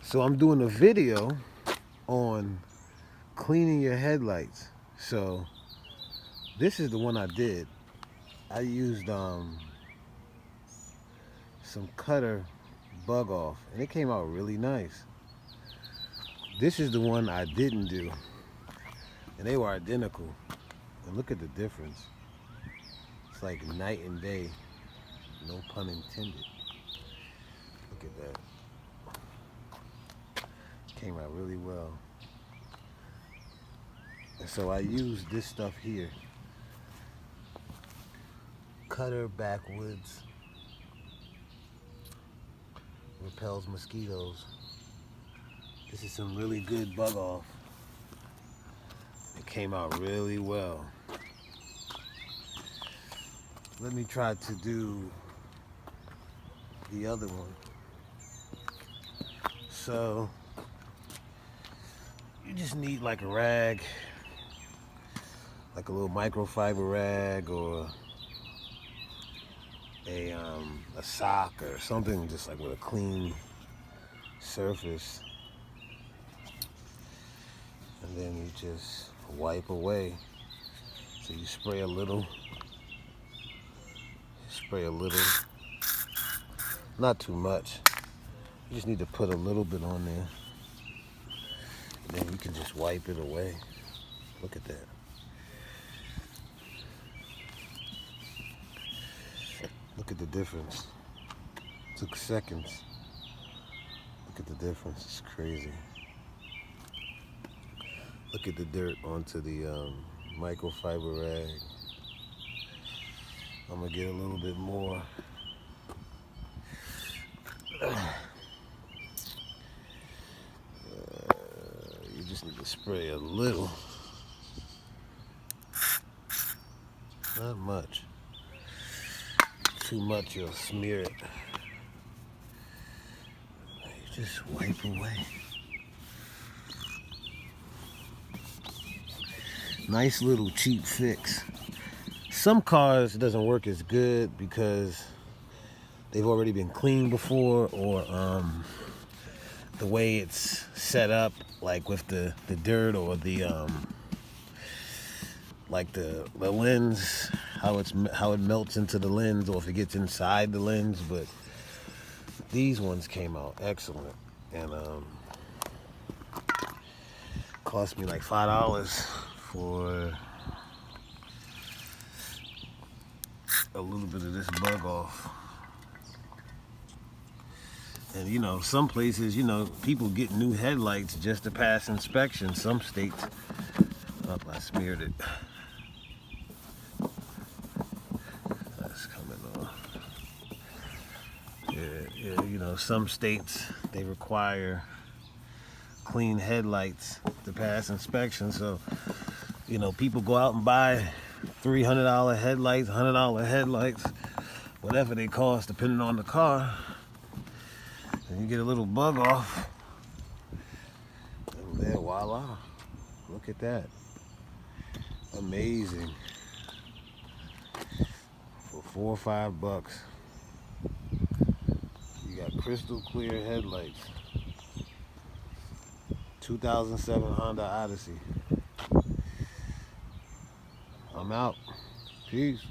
So I'm doing a video on cleaning your headlights. So this is the one I did. I used some cutter bug off and it came out really nice. This is the one I didn't do and they were identical. And look at the difference. It's like night and day. No pun intended. Look at that. Came out really well. And so I used this stuff here. Cutter backwoods. Repels mosquitoes. This is some really good bug off. It came out really well. Let me try to do the other one. So you just need like a rag, like a little microfiber rag or a sock or something, just like with a clean surface, and then you just wipe away. So you spray a little, not too much. You just need to put a little bit on there, and then you can just wipe it away. Look at that. Look at the difference. It took seconds. Look at the difference. It's crazy. Look at the dirt onto the microfiber rag. I'm gonna get a little bit more. You just need to spray a little. Not much. Too much, you'll smear it. You just wipe away. Nice little cheap fix. Some cars it doesn't work as good because they've already been cleaned before, or the way it's set up, like with the dirt or the like the lens, how it melts into the lens, or if it gets inside the lens. But these ones came out excellent, and cost me like $5 for a little bit of this bug off. And you know, some places, you know, people get new headlights just to pass inspection. Some states, oh, I smeared it. That's coming on. Yeah, you know, some states, they require clean headlights to pass inspection. So, you know, people go out and buy $300 headlights, $100 headlights, whatever they cost, depending on the car. And you get a little bug off, and there, voila! Look at that, amazing. For $4 or $5, you got crystal clear headlights. 2007 Honda Odyssey. I'm out. Peace.